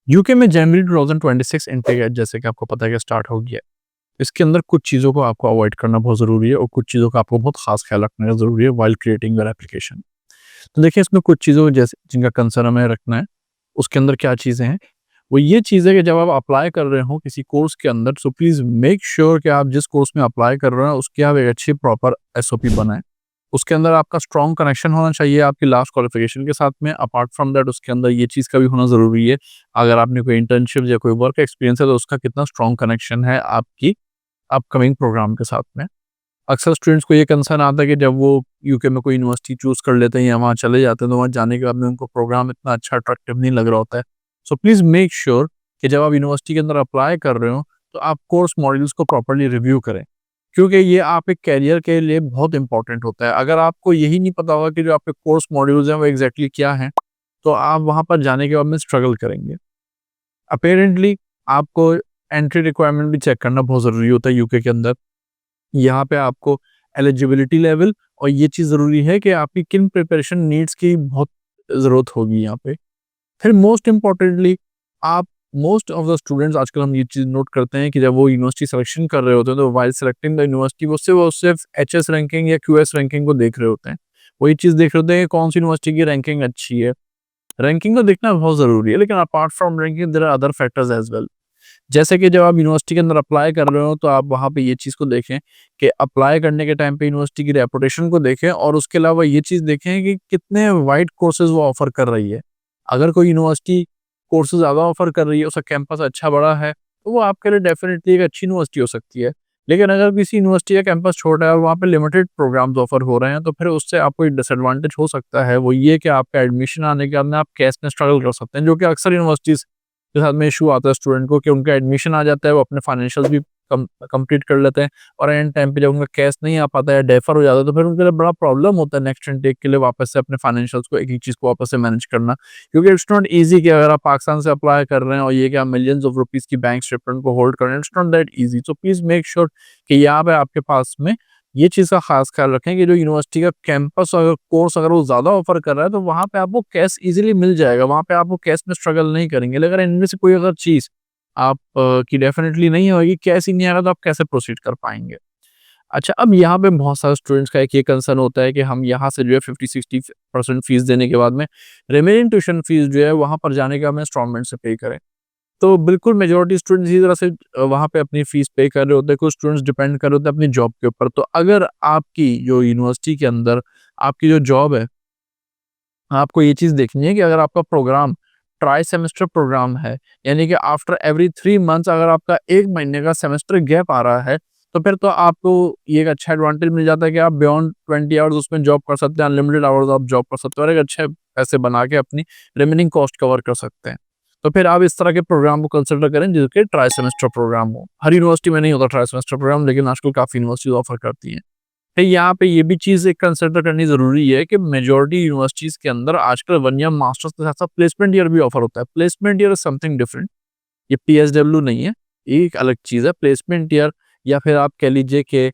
UK में जनवरी 2026 intake है, जैसे कि आपको पता है कि स्टार्ट हो गया है। इसके अंदर कुछ चीज़ों को आपको अवॉइड करना बहुत ज़रूरी है और कुछ चीज़ों का आपको बहुत खास ख्याल रखने का ज़रूरी है व्हाइल क्रिएटिंग योर एप्लीकेशन। तो देखिए इसमें कुछ चीज़ों जैसे जिनका कंसर्न हमें रखना है, उसके अंदर क्या चीज़ें हैं, वो ये चीज़ है कि जब आप अप्लाई कर रहे हो किसी कोर्स के अंदर, सो प्लीज़ मेक श्योर कि आप जिस कोर्स में अप्लाई कर रहे हो उसकी आप एक अच्छी प्रॉपर एसओपी बनाएँ। उसके अंदर आपका स्ट्रॉन्ग कनेक्शन होना चाहिए आपकी लास्ट क्वालिफ़िकेशन के साथ में। अपार्ट फ्रॉम दैट उसके अंदर ये चीज़ का भी होना ज़रूरी है, अगर आपने कोई इंटर्नशिप या कोई वर्क एक्सपीरियंस है तो उसका कितना स्ट्रॉन्ग कनेक्शन है आपकी अपकमिंग प्रोग्राम के साथ में। अक्सर स्टूडेंट्स को ये कंसर्न आता है कि जब वो यूके में कोई यूनिवर्सिटी चूज़ कर लेते हैं या वहाँ चले जाते हैं, तो वहाँ जाने के बाद में उनको प्रोग्राम इतना अच्छा अट्रैक्टिव नहीं लग रहा होता है। सो प्लीज़ मेक श्योर कि जब आप यूनिवर्सिटी के अंदर अप्लाई कर रहे हो, तो आप कोर्स मॉड्यूल्स को प्रॉपर्ली रिव्यू करें। क्योंकि ये आपके करियर के लिए बहुत इंपॉर्टेंट होता है। अगर आपको यही नहीं पता होगा कि जो आपके कोर्स मॉड्यूल्स हैं वो एग्ज़ैक्टली क्या हैं, तो आप वहाँ पर जाने के बाद में स्ट्रगल करेंगे। अपैरेंटली आपको एंट्री रिक्वायरमेंट भी चेक करना बहुत ज़रूरी होता है यूके के अंदर। यहाँ पे आपको एलिजिबिलिटी लेवल और ये चीज़ ज़रूरी है कि आपकी किन प्रिपरेशन नीड्स की बहुत ज़रूरत होगी यहाँ पे। फिर मोस्ट इम्पोर्टेंटली आप मोस्ट ऑफ द स्टूडेंट्स आजकल हम ये चीज़ नोट करते हैं कि जब वो यूनिवर्सिटी सिलेक्शन कर रहे होते हैं तो व्हाइल सिलेक्टिंग द यूनिवर्सिटी वो सिर्फ एचएस रैंकिंग या क्यूएस रैंकिंग को देख रहे होते हैं। वो ये चीज़ देख रहे होते हैं कि कौन सी यूनिवर्सिटी की रैंकिंग अच्छी है। रैंकिंग तो देखना बहुत ज़रूरी है, लेकिन apart from ranking there are other factors as well. जैसे कि जब आप यूनिवर्सिटी के अंदर अप्लाई कर रहे हो तो आप वहाँ पे ये चीज़ को देखें कि अप्लाई करने के टाइम पे यूनिवर्सिटी की रेपुटेशन को देखें और उसके अलावा ये चीज़ देखें कि कितने वाइड कोर्सेज़ वो ऑफ़र कर रही है। अगर कोई यूनिवर्सिटी कोर्सेज़ ज़्यादा ऑफ़र कर रही है, उसका कैंपस अच्छा बड़ा है, तो वो आपके लिए डेफ़िनिटली एक अच्छी यूनिवर्सिटी हो सकती है। लेकिन अगर किसी यूनिवर्सिटी का कैंपस छोटा है और वहाँ पे लिमिटेड प्रोग्राम्स ऑफ़र हो रहे हैं, तो फिर उससे आपको एक डिसएडवांटेज हो सकता है, वो ये कि आपका एडमिशन आने के बाद में आप कैश में स्ट्रगल कर सकते हैं, जो कि अक्सर यूनिवर्सिटीज़ के साथ में इशू आता है स्टूडेंट को कि उनका एडमिशन आ जाता है, वो अपने फाइनेंशियल्स भी कंप्लीट कर लेते हैं और एंड टाइम पे जब उनका कैश नहीं आ पाता है, डेफर हो जाता है, तो फिर उनके लिए बड़ा प्रॉब्लम होता है नेक्स्ट इनटेक के लिए वापस से अपने फाइनेंशियल्स को एक ही चीज़ को वापस से मैनेज करना। क्योंकि इट्स नॉट ईज़ी कि अगर आप पाकिस्तान से अप्लाई कर रहे हैं और ये कि आप मिलियंस ऑफ रुपीज़ की बैंक स्टेटमेंट को होल्ड कर रहे हैं, it's not that easy. So please make sure कि यहाँ पे आपके पास में ये चीज़ का खास ख्याल रखें कि जो यूनिवर्सिटी का कैंपस अगर कोर्स अगर वो ज़्यादा ऑफर कर रहा है, तो वहाँ पे आपको कैश ईज़िली मिल जाएगा, वहाँ पे आपको कैश में स्ट्रगल नहीं करेंगे। लेकिन इनमें से कोई अगर चीज़ आप की डेफ़िनेटली नहीं होएगी, कैश ही नहीं आएगा, तो आप कैसे प्रोसीड कर पाएँगे? अच्छा, अब यहाँ पे बहुत सारे स्टूडेंट्स का एक ये कंसर्न होता है कि हम यहाँ से जो है 50-60% फीस देने के बाद में रिमेनिंग ट्यूशन फीस जो है वहाँ पर जाने का हमें इंस्टॉलमेंट से पे करें। तो बिल्कुल मेजॉरिटी स्टूडेंट्स इसी तरह से वहाँ पे अपनी फीस पे कर रहे होते हैं, कुछ स्टूडेंट्स डिपेंड कर रहे होते हैं अपनी जॉब के ऊपर। तो अगर आपकी जो यूनिवर्सिटी के अंदर आपकी जो जॉब है, आपको ये चीज़ देखनी है कि अगर आपका प्रोग्राम ट्राई सेमेस्टर प्रोग्राम है, यानी कि आफ्टर एवरी 3 मंथ्स अगर आपका 1 महीने का सेमेस्टर गैप आ रहा है, तो फिर तो आपको ये एक अच्छा एडवांटेज मिल जाता है कि आप बियॉन्ड 20 आवर्स उसमें जॉब कर सकते हैं, अनलिमिटेड आवर्स आप जॉब कर सकते हो और एक अच्छे पैसे बना के अपनी रिमेनिंग कॉस्ट कवर कर सकते हैं। तो फिर आप इस तरह के प्रोग्राम को कंसिडर करें जो कि ट्राई सेमेस्टर प्रोग्राम हो। हर यूनिवर्सिटी में नहीं होता ट्राई सेमेस्टर प्रोग्राम, लेकिन आजकल काफ़ी यूनिवर्सिटीज़ ऑफर करती हैं। है, यहाँ पे ये भी चीज़ एक कंसिडर करनी ज़रूरी है कि मेजॉरिटी यूनिवर्सिटीज़ के अंदर आजकल 1 ईयर मास्टर्स के साथ-साथ प्लेसमेंट ईयर भी ऑफर होता है। Placement year is something different, ये पीएसडब्ल्यू नहीं है, ये एक अलग चीज़ है। प्लेसमेंट ईयर या फिर आप कह लीजिए कि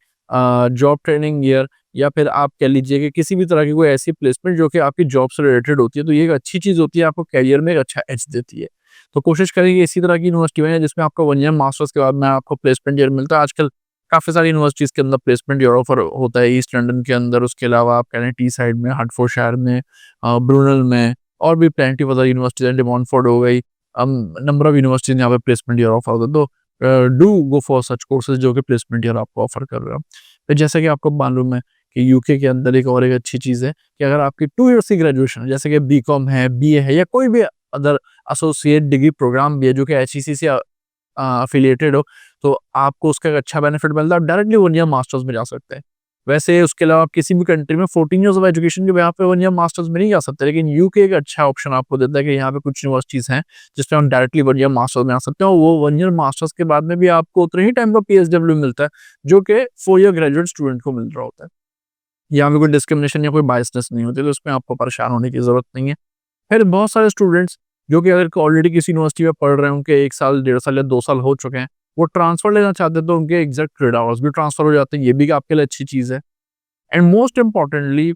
जॉब ट्रेनिंग ईयर या फिर आप कह लीजिए कि किसी भी तरह की कोई ऐसी प्लेसमेंट जो कि आपकी जॉब से रिलेटेड होती है, तो ये एक अच्छी चीज़ होती है, आपको करियर में एक अच्छा एज देती है। तो कोशिश करें कि इसी तरह की यूनिवर्सिटी में जिसमें आपका 1 ईयर मास्टर्स के बाद में आपको प्लेसमेंट ईयर मिलता है। आजकल काफ़ी सारी यूनिवर्सिटीज़ के अंदर प्लेसमेंट ईयर ऑफर होता है, ईस्ट लंदन के अंदर, उसके अलावा आप कह लें टी साइड में, हर्टफोर्डशायर में, ब्रूनल में और भी प्लेंटी ऑफ अदर यूनिवर्सिटीज़ हैं, डिमॉन्फोर्ड हो गई, नंबर ऑफ यूनिवर्सिटीज़ यहाँ पे प्लेसमेंट ईयर ऑफर होता है। तो do go for such courses जो कि प्लेसमेंट ईयर आपको ऑफर कर रहे हो। फिर जैसा कि आपको मालूम है कि यूके के अंदर एक और एक अच्छी चीज़ है कि अगर आपकी 2 ईयर्स की ग्रेजुएशन है, जैसे कि बीकॉम है, बीए है या कोई भी अदर एसोसिएट डिग्री प्रोग्राम भी है जो कि एचईसी से एफिलिएटेड हो, तो आपको उसका एक अच्छा बेनिफिट मिलता है, आप डायरेक्टली 1 ईयर मास्टर्स में जा सकते हैं। वैसे उसके अलावा आप किसी भी कंट्री में 14 इयर्स ऑफ एजुकेशन के बिहाफ़ पे 1 ईयर मास्टर्स में नहीं जा सकते, लेकिन यूके एक अच्छा ऑप्शन आपको देता है कि यहाँ पे कुछ यूनिवर्सिटीज़ हैं, जिसमें हम डायरेक्टली 1 ईयर मास्टर्स में आ सकते हैं और वो 1 ईयर मास्टर्स के बाद में भी आपको उतने ही टाइम का पीएसडब्ल्यू मिलता है, जो कि 4 ईयर ग्रेजुएट स्टूडेंट को मिल रहा होता है। यहाँ पे कोई डिस्क्रिमिनेशन या कोई बायसनेस नहीं होती, तो इसमें आपको परेशान होने की ज़रूरत नहीं है। फिर बहुत सारे स्टूडेंट्स जो कि अगर ऑलरेडी किसी यूनिवर्सिटी में पढ़ रहे हैं, उनके 1 साल, 1.5 साल या 2 साल हो चुके हैं, वो ट्रांसफर लेना चाहते हैं, तो उनके एग्ज़ैक्ट क्रेडिट आवर्स भी ट्रांसफर हो जाते हैं, ये भी आपके लिए अच्छी चीज़ है। एंड मोस्ट इम्पोर्टेंटली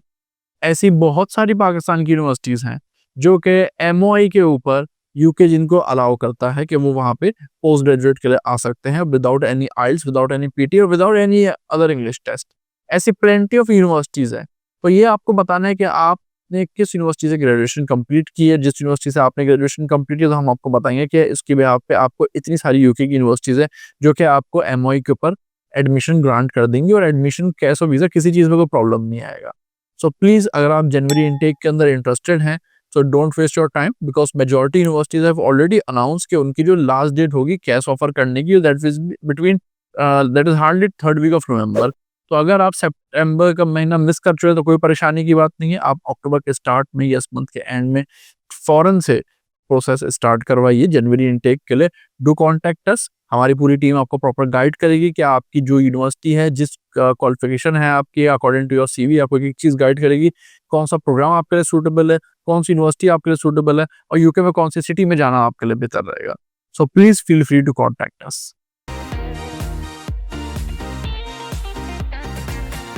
ऐसी बहुत सारी पाकिस्तान की यूनिवर्सिटीज़ हैं, जो कि एमओआई के ऊपर यूके जिनको अलाउ करता है कि वो वहाँ पे पोस्ट ग्रेजुएट के लिए आ सकते हैं without any IELTS, without any PTE और without any other English test. ऐसी प्लेंटी ऑफ यूनिवर्सिटीज़ है। तो ये आपको बताना है कि आपने किस यूनिवर्सिटी से ग्रेजुएशन कंप्लीट की है। जिस यूनिवर्सिटी से आपने ग्रेजुएशन कंप्लीट किया तो हम आपको बताएँगे कि इसकी बिहाफ़ पे आपको इतनी सारी यूके की यूनिवर्सिटीज़ है जो कि आपको एमओई के ऊपर एडमिशन ग्रांट कर देंगी और एडमिशन कैश और वीज़ा किसी चीज़ में कोई प्रॉब्लम नहीं आएगा। सो प्लीज़ अगर आप जनवरी इनटेक के अंदर इंटरेस्टेड हैं so don't waste your time because majority universities have already announce कि उनकी जो लास्ट डेट होगी कैश ऑफर करने की that is between that is hardly third week of November. तो अगर आप सितंबर का महीना मिस कर चुके हैं तो कोई परेशानी की बात नहीं है। आप अक्टूबर के स्टार्ट में या इस मंथ के एंड में फ़ौरन से प्रोसेस स्टार्ट करवाइए जनवरी इनटेक के लिए। Do contact us. हमारी पूरी टीम आपको प्रॉपर गाइड करेगी कि आपकी जो यूनिवर्सिटी है, जिस क्वालिफ़िकेशन है आपकी अकॉर्डिंग टू योर सीवी आपको एक-एक चीज़ गाइड करेगी। कौन-सा प्रोग्राम आपके लिए सूटेबल है, कौन-सी यूनिवर्सिटी आपके लिए सूटेबल है और यूके में कौन-सी सिटी में जाना आपके लिए बेहतर रहेगा। So please feel free to contact us.